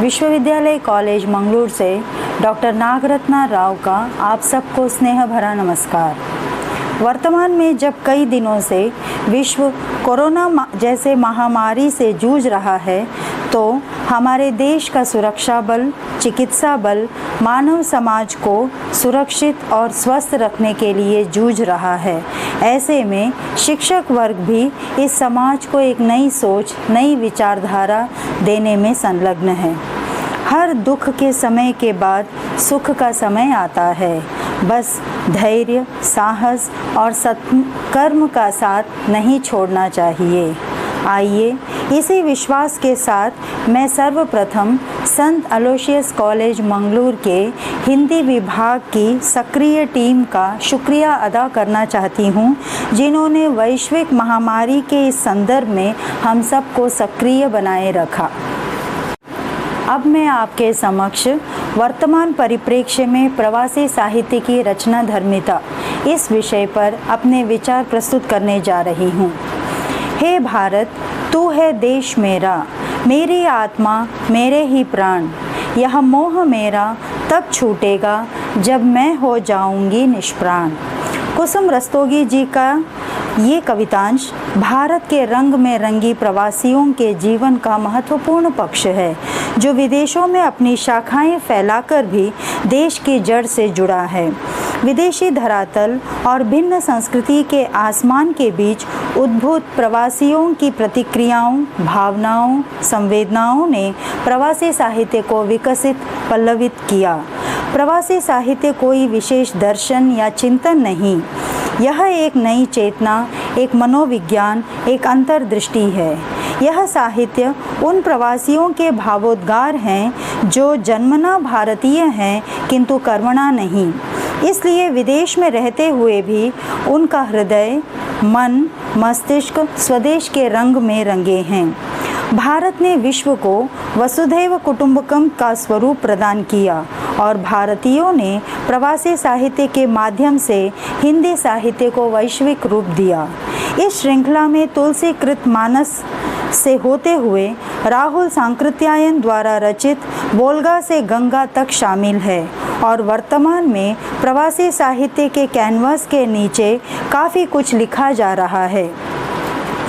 विश्वविद्यालय कॉलेज मंगलूर से डॉक्टर नागरत्ना राव का आप सबको स्नेह भरा नमस्कार। वर्तमान में जब कई दिनों से विश्व कोरोना जैसे महामारी से जूझ रहा है, तो हमारे देश का सुरक्षा बल, चिकित्सा बल मानव समाज को सुरक्षित और स्वस्थ रखने के लिए जूझ रहा है। ऐसे में शिक्षक वर्ग भी इस समाज को एक नई सोच, नई विचारधारा देने में संलग्न है। हर दुख के समय के बाद सुख का समय आता है। बस धैर्य, साहस और सत्कर्म का साथ नहीं छोड़ना चाहिए। आइए इसी विश्वास के साथ मैं सर्वप्रथम संत अलोयसियस कॉलेज मंगलूर के हिंदी विभाग की सक्रिय टीम का शुक्रिया अदा करना चाहती हूँ, जिन्होंने वैश्विक महामारी के इस संदर्भ में हम सबको सक्रिय बनाए रखा। अब मैं आपके समक्ष वर्तमान परिप्रेक्ष्य में प्रवासी साहित्य की रचना धर्मिता इस विषय पर अपने विचार प्रस्तुत करने जा रही हूँ। हे भारत, तू है देश मेरा, मेरी आत्मा, मेरे ही प्राण। यह मोह मेरा तब छूटेगा जब मैं हो जाऊंगी निष्प्राण। कुसुम रस्तोगी जी का ये कवितांश भारत के रंग में रंगी प्रवासियों के जीवन का महत्वपूर्ण पक्ष है, जो विदेशों में अपनी शाखाएं फैलाकर भी देश की जड़ से जुड़ा है। विदेशी धरातल और भिन्न संस्कृति के आसमान के बीच उद्भूत प्रवासियों की प्रतिक्रियाओं, भावनाओं, संवेदनाओं ने प्रवासी साहित्य को विकसित, पल्लवित किया। प्रवासी साहित्य कोई विशेष दर्शन या चिंतन नहीं, यह एक नई चेतना, एक मनोविज्ञान, एक अंतर्दृष्टि है। यह साहित्य उन प्रवासियों के भावोद्गार हैं जो जन्मना भारतीय हैं किंतु कर्मणा नहीं। इसलिए विदेश में रहते हुए भी उनका हृदय, मन, मस्तिष्क स्वदेश के रंग में रंगे हैं। भारत ने विश्व को वसुधैव कुटुंबकम का स्वरूप प्रदान किया और भारतीयों ने प्रवासी साहित्य के माध्यम से हिंदी साहित्य को वैश्विक रूप दिया। इस श्रृंखला में तुलसीकृत मानस से होते हुए राहुल सांकृत्यायन द्वारा रचित वोल्गा से गंगा तक शामिल है और वर्तमान में प्रवासी साहित्य के कैनवास के नीचे काफ़ी कुछ लिखा जा रहा है।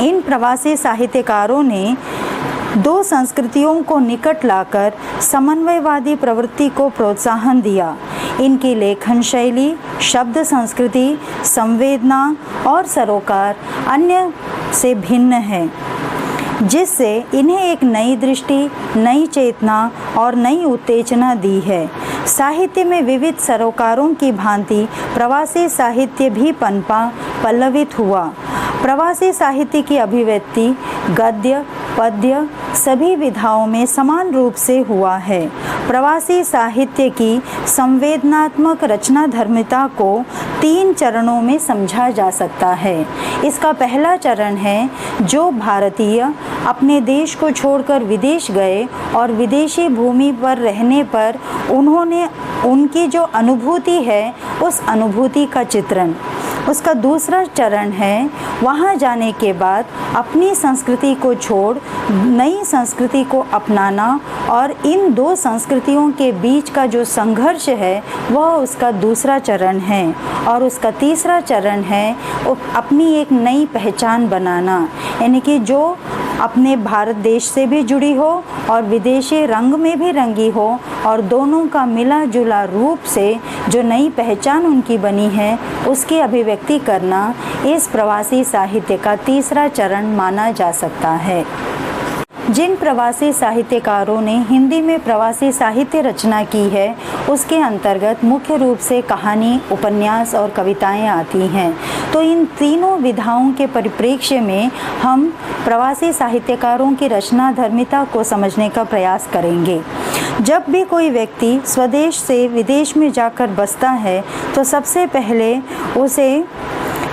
इन प्रवासी साहित्यकारों ने दो संस्कृतियों को निकट लाकर समन्वयवादी प्रवृत्ति को प्रोत्साहन दिया। इनकी लेखन शैली, शब्द संस्कृति, संवेदना और सरोकार अन्य से भिन्न है, जिससे इन्हें एक नई दृष्टि, नई चेतना और नई उत्तेजना दी है। साहित्य में विविध सरोकारों की भांति प्रवासी साहित्य भी पनपा, पल्लवित हुआ। प्रवासी साहित्य की अभिव्यक्ति गद्य, पद्य सभी विधाओं में समान रूप से हुआ है। प्रवासी साहित्य की संवेदनात्मक रचना धर्मिता को 3 चरणों में समझा जा सकता है। इसका पहला चरण है जो भारतीय अपने देश को छोड़कर विदेश गए और विदेशी भूमि पर रहने पर उनकी जो अनुभूति है, उस अनुभूति का चित्रण। उसका दूसरा चरण है वहाँ जाने के बाद अपनी संस्कृति को छोड़ नई संस्कृति को अपनाना और इन दो संस्कृतियों के बीच का जो संघर्ष है वह उसका दूसरा चरण है। और उसका तीसरा चरण है अपनी एक नई पहचान बनाना, यानी कि जो अपने भारत देश से भी जुड़ी हो और विदेशी रंग में भी रंगी हो और दोनों का मिला जुला रूप से जो नई पहचान उनकी बनी है उसकी अभिव्यक्ति करना इस प्रवासी साहित्य का तीसरा चरण माना जा सकता है। जिन प्रवासी साहित्यकारों ने हिंदी में प्रवासी साहित्य रचना की है उसके अंतर्गत मुख्य रूप से कहानी, उपन्यास और कविताएं आती हैं। तो इन तीनों विधाओं के परिप्रेक्ष्य में हम प्रवासी साहित्यकारों की रचना धर्मिता को समझने का प्रयास करेंगे। जब भी कोई व्यक्ति स्वदेश से विदेश में जाकर बसता है तो सबसे पहले उसे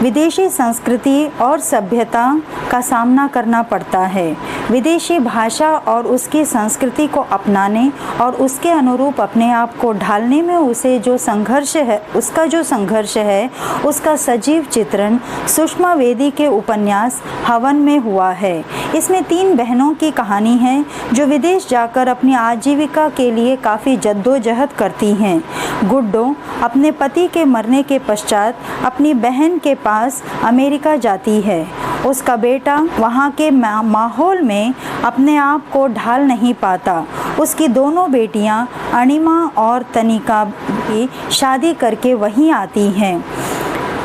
विदेशी संस्कृति और सभ्यता का सामना करना पड़ता है। विदेशी भाषा और उसकी संस्कृति को अपनाने और उसके अनुरूप अपने आप को ढालने में उसका जो संघर्ष है उसका सजीव चित्रण सुषमा वेदी के उपन्यास हवन में हुआ है। इसमें 3 बहनों की कहानी है जो विदेश जाकर अपनी आजीविका के लिए काफ़ी जद्दोजहद करती हैं। गुड्डो अपने पति के मरने के पश्चात अपनी बहन के पास अमेरिका जाती है। उसका बेटा वहाँ के माहौल में अपने आप को ढाल नहीं पाता। उसकी दोनों बेटियाँ अणिमा और तनिका भी शादी करके वहीं आती हैं।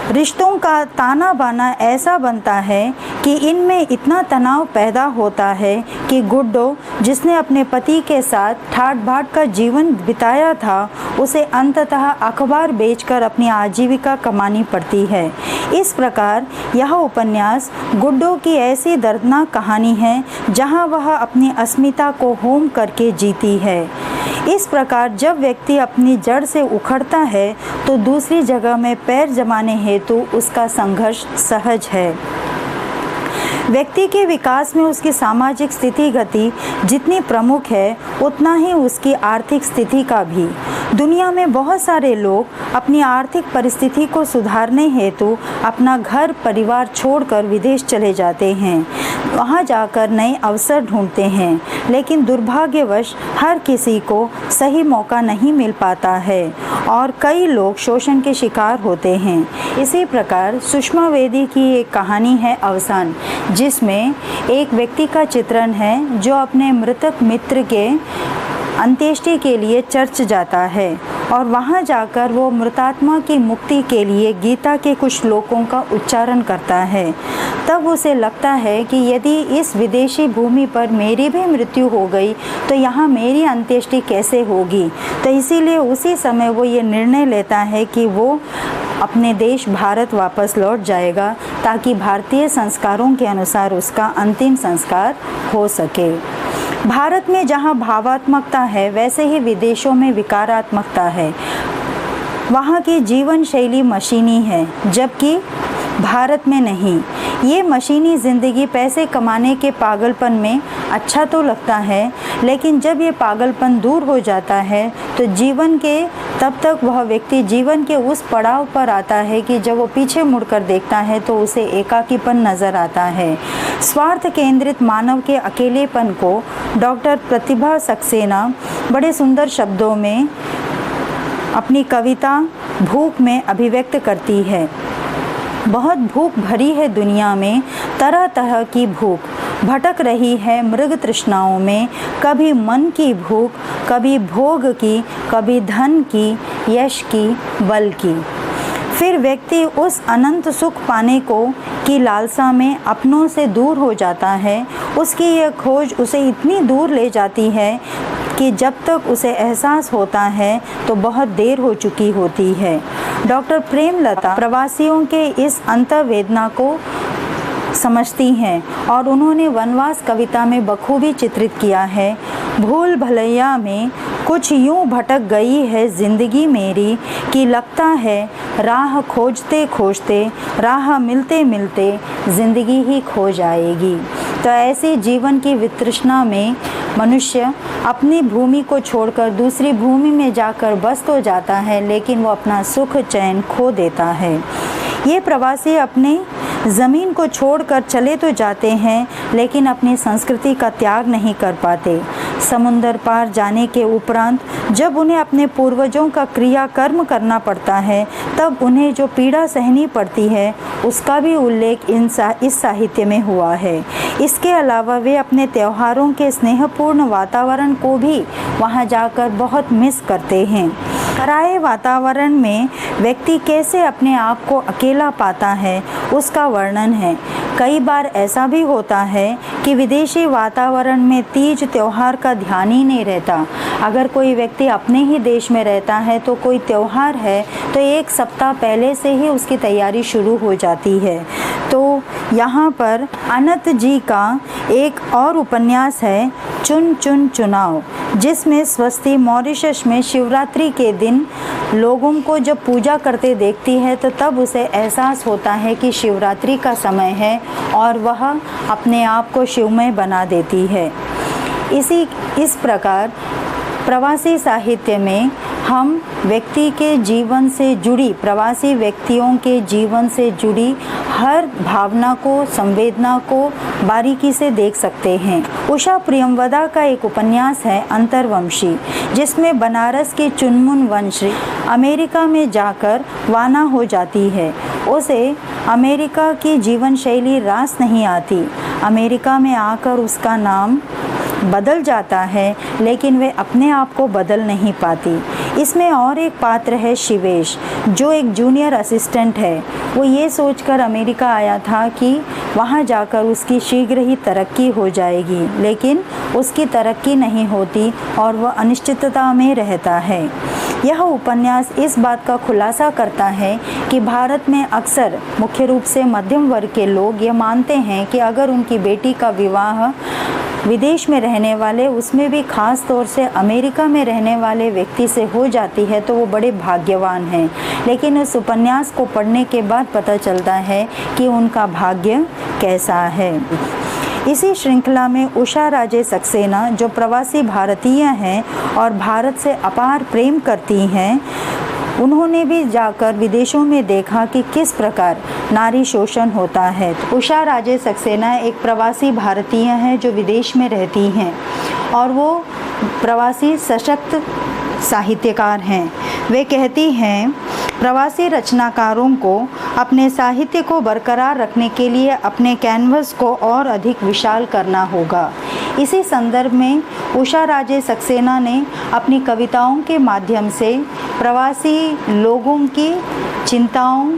रिश्तों का ताना बाना ऐसा बनता है कि इनमें इतना तनाव पैदा होता है कि गुड्डो जिसने अपने पति के साथ ठाट बाट का जीवन बिताया था उसे अंततः अखबार बेचकर अपनी आजीविका कमानी पड़ती है। इस प्रकार यह उपन्यास गुड्डो की ऐसी दर्दनाक कहानी है जहां वह अपनी अस्मिता को होम करके जीती है। इस प्रकार जब व्यक्ति अपनी जड़ से उखड़ता है तो दूसरी जगह में पैर जमाने हेतु उसका संघर्ष सहज है। व्यक्ति के विकास में उसकी सामाजिक स्थिति गति जितनी प्रमुख है उतना ही उसकी आर्थिक स्थिति का भी। दुनिया में बहुत सारे लोग अपनी आर्थिक परिस्थिति को सुधारने हेतु अपना घर परिवार छोड़कर विदेश चले जाते हैं, वहां जाकर नए अवसर ढूंढते हैं, लेकिन दुर्भाग्यवश हर किसी को सही मौका नहीं मिल पाता है और कई लोग शोषण के शिकार होते हैं। इसी प्रकार सुषमा वेदी की एक कहानी है अवसान, जिसमें एक व्यक्ति का चित्रण है जो अपने मृतक मित्र के अंत्येष्टि के लिए चर्च जाता है और वहां जाकर वो मृतात्मा की मुक्ति के लिए गीता के कुछ श्लोकों का उच्चारण करता है। तब उसे लगता है कि यदि इस विदेशी भूमि पर मेरी भी मृत्यु हो गई तो यहाँ मेरी अंत्येष्टि कैसे होगी। तो इसीलिए उसी समय वो ये निर्णय लेता है कि वो अपने देश भारत वापस लौट जाएगा ताकि भारतीय संस्कारों के अनुसार उसका अंतिम संस्कार हो सके। भारत में जहाँ भावात्मकता है वैसे ही विदेशों में विकारात्मकता है। वहाँ की जीवन शैली मशीनी है जबकि भारत में नहीं। ये मशीनी ज़िंदगी पैसे कमाने के पागलपन में अच्छा तो लगता है, लेकिन जब ये पागलपन दूर हो जाता है तो तब तक वह व्यक्ति जीवन के उस पड़ाव पर आता है कि जब वो पीछे मुड़कर देखता है तो उसे एकाकीपन नज़र आता है। स्वार्थ केंद्रित मानव के अकेलेपन को डॉक्टर प्रतिभा सक्सेना बड़े सुंदर शब्दों में अपनी कविता भूख में अभिव्यक्त करती है। बहुत भूख भरी है दुनिया में, तरह तरह की भूख भटक रही है मृग तृष्णाओं में, कभी मन की भूख, कभी भोग की, कभी धन की, यश की, बल की। फिर व्यक्ति उस अनंत सुख पाने की लालसा में अपनों से दूर हो जाता है। उसकी यह खोज उसे इतनी दूर ले जाती है कि जब तक उसे एहसास होता है तो बहुत देर हो चुकी होती है। डॉक्टर प्रेमलता प्रवासियों के इस अंतर्वेदना को समझती हैं और उन्होंने वनवास कविता में बखूबी चित्रित किया है। भूल भलैया में कुछ यूं भटक गई है ज़िंदगी मेरी कि लगता है राह खोजते खोजते, राह मिलते मिलते ज़िंदगी ही खो जाएगी। तो ऐसे जीवन की वितृष्णा में मनुष्य अपनी भूमि को छोड़कर दूसरी भूमि में जाकर बस तो जाता है, लेकिन वो अपना सुख चैन खो देता है। ये प्रवासी अपने ज़मीन को छोड़कर चले तो जाते हैं, लेकिन अपनी संस्कृति का त्याग नहीं कर पाते। समुंदर पार जाने के उपरांत जब उन्हें अपने पूर्वजों का क्रियाकर्म करना पड़ता है, तब उन्हें जो पीड़ा सहनी पड़ती है उसका भी उल्लेख इस साहित्य में हुआ है। इसके अलावा वे अपने त्योहारों के स्नेहपूर्ण वातावरण को भी वहाँ जाकर बहुत मिस करते हैं। पराये वातावरण में व्यक्ति कैसे अपने आप को अकेला पाता है उसका वर्णन है। कई बार ऐसा भी होता है कि विदेशी वातावरण में तीज त्यौहार का ध्यान ही नहीं रहता। अगर कोई व्यक्ति अपने ही देश में रहता है तो कोई त्यौहार है तो एक सप्ताह पहले से ही उसकी तैयारी शुरू हो जाती है। तो यहाँ पर अनंत जी का एक और उपन्यास है चुन चुन चुनाव, जिसमें स्वस्ति मॉरिशस में शिवरात्रि के दिन लोगों को जब पूजा करते देखती है तो तब उसे एहसास होता है कि शिवरात्रि का समय है और वह अपने आप को शिवमय बना देती है। इस प्रकार प्रवासी साहित्य में हम व्यक्ति के जीवन से जुड़ी, प्रवासी व्यक्तियों के जीवन से जुड़ी हर भावना को, संवेदना को बारीकी से देख सकते हैं। उषा प्रियमवदा का एक उपन्यास है अंतर्वंशी, जिसमें बनारस की चुनमुन वंश अमेरिका में जाकर वाना हो जाती है। उसे अमेरिका की जीवन शैली रास नहीं आती। अमेरिका में आकर उसका नाम बदल जाता है, लेकिन वे अपने आप को बदल नहीं पाती। इसमें और एक पात्र है शिवेश, जो एक जूनियर असिस्टेंट है। वो ये सोचकर अमेरिका आया था कि वहाँ जाकर उसकी शीघ्र ही तरक्की हो जाएगी, लेकिन उसकी तरक्की नहीं होती और वह अनिश्चितता में रहता है। यह उपन्यास इस बात का खुलासा करता है कि भारत में अक्सर मुख्य रूप से मध्यम वर्ग के लोग ये मानते हैं कि अगर उनकी बेटी का विवाह विदेश में रहने वाले, उसमें भी खास तौर से अमेरिका में रहने वाले व्यक्ति से हो जाती है तो वो बड़े भाग्यवान हैं। लेकिन उस उपन्यास को पढ़ने के बाद पता चलता है कि उनका भाग्य कैसा है। इसी श्रृंखला में उषा राजे सक्सेना, जो प्रवासी भारतीय हैं और भारत से अपार प्रेम करती हैं, उन्होंने भी जाकर विदेशों में देखा कि किस प्रकार नारी शोषण होता है। उषा राजे सक्सेना एक प्रवासी भारतीय हैं जो विदेश में रहती हैं और वो प्रवासी सशक्त साहित्यकार हैं। वे कहती हैं, प्रवासी रचनाकारों को अपने साहित्य को बरकरार रखने के लिए अपने कैनवस को और अधिक विशाल करना होगा। इसी संदर्भ में उषा राजे सक्सेना ने अपनी कविताओं के माध्यम से प्रवासी लोगों की चिंताओं,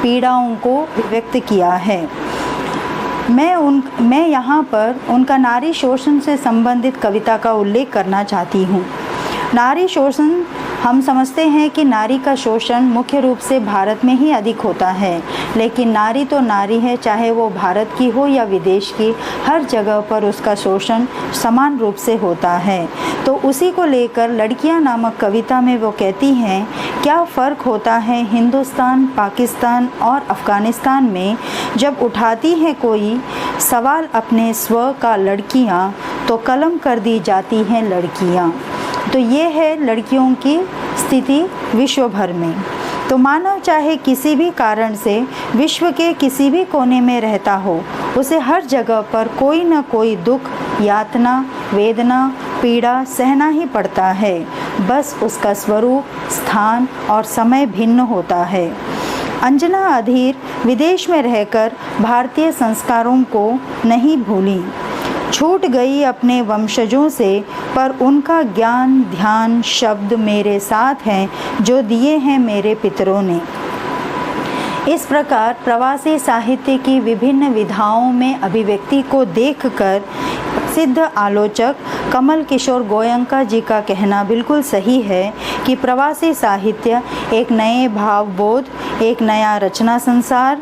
पीड़ाओं को व्यक्त किया है। मैं यहाँ पर उनका नारी शोषण से संबंधित कविता का उल्लेख करना चाहती हूँ। नारी शोषण, हम समझते हैं कि नारी का शोषण मुख्य रूप से भारत में ही अधिक होता है, लेकिन नारी तो नारी है, चाहे वो भारत की हो या विदेश की, हर जगह पर उसका शोषण समान रूप से होता है। तो उसी को लेकर लड़कियां नामक कविता में वो कहती हैं, क्या फ़र्क होता है हिंदुस्तान, पाकिस्तान और अफ़गानिस्तान में, जब उठाती है कोई सवाल अपने स्व का लड़कियां, तो कलम कर दी जाती हैं लड़कियां। तो ये है लड़कियों की स्थिति विश्व भर में। तो मानव चाहे किसी भी कारण से विश्व के किसी भी कोने में रहता हो, उसे हर जगह पर कोई न कोई दुख, यातना, वेदना, पीड़ा सहना ही पड़ता है। बस उसका स्वरूप, स्थान और समय भिन्न होता है। अंजना अधीर विदेश में रहकर भारतीय संस्कारों को नहीं भूली, छूट गई अपने वंशजों से, पर उनका ज्ञान, ध्यान, शब्द मेरे साथ हैं जो दिए हैं मेरे पितरों ने। इस प्रकार प्रवासी साहित्य की विभिन्न विधाओं में अभिव्यक्ति को देखकर प्रसिद्ध आलोचक कमल किशोर गोयंका जी का कहना बिल्कुल सही है कि प्रवासी साहित्य एक नए भावबोध, एक नया रचना संसार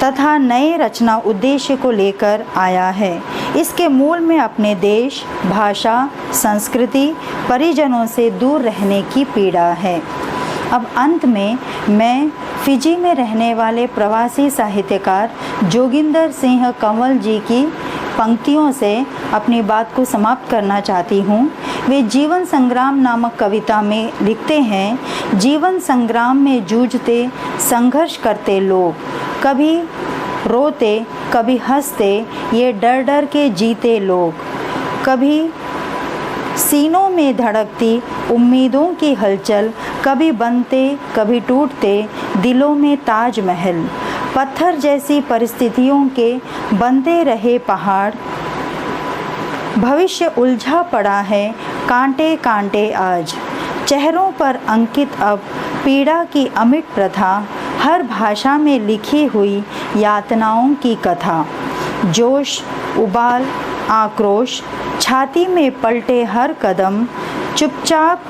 तथा नए रचना उद्देश्य को लेकर आया है। इसके मूल में अपने देश, भाषा, संस्कृति, परिजनों से दूर रहने की पीड़ा है। अब अंत में मैं फिजी में रहने वाले प्रवासी साहित्यकार जोगिंदर सिंह कंवल जी की पंक्तियों से अपनी बात को समाप्त करना चाहती हूँ। वे जीवन संग्राम नामक कविता में लिखते हैं, जीवन संग्राम में जूझते, संघर्ष करते लोग, कभी रोते कभी हंसते, ये डर डर के जीते लोग, कभी सीनों में धड़कती उम्मीदों की हलचल, कभी बनते कभी टूटते दिलों में ताजमहल, पत्थर जैसी परिस्थितियों के बनते रहे पहाड़, भविष्य उलझा पड़ा है कांटे कांटे आज, चेहरों पर अंकित अब पीड़ा की अमिट प्रथा, हर भाषा में लिखी हुई यातनाओं की कथा। जोश, उबाल, आक्रोश, छाती में पलटे हर कदम, चुपचाप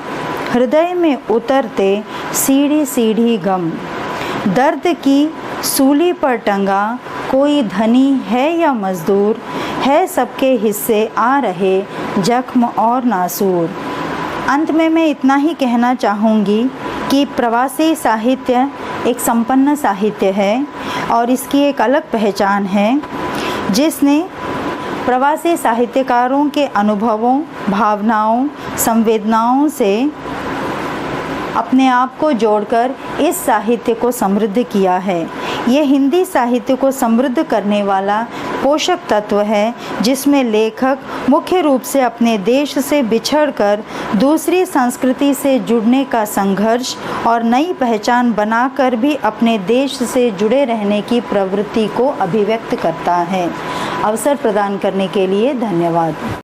हृदय में उतरते सीढ़ी सीढ़ी गम। दर्द की सूली पर टंगा कोई धनी है या मजदूर, है सबके हिस्से आ रहे जख्म और नासूर। अंत में मैं इतना ही कहना चाहूँगी कि प्रवासी साहित्य एक संपन्न साहित्य है और इसकी एक अलग पहचान है, जिसने प्रवासी साहित्यकारों के अनुभवों, भावनाओं, संवेदनाओं से अपने आप को जोड़कर इस साहित्य को समृद्ध किया है। ये हिंदी साहित्य को समृद्ध करने वाला पोषक तत्व है, जिसमें लेखक मुख्य रूप से अपने देश से बिछड़कर दूसरी संस्कृति से जुड़ने का संघर्ष और नई पहचान बनाकर भी अपने देश से जुड़े रहने की प्रवृत्ति को अभिव्यक्त करता है। अवसर प्रदान करने के लिए धन्यवाद।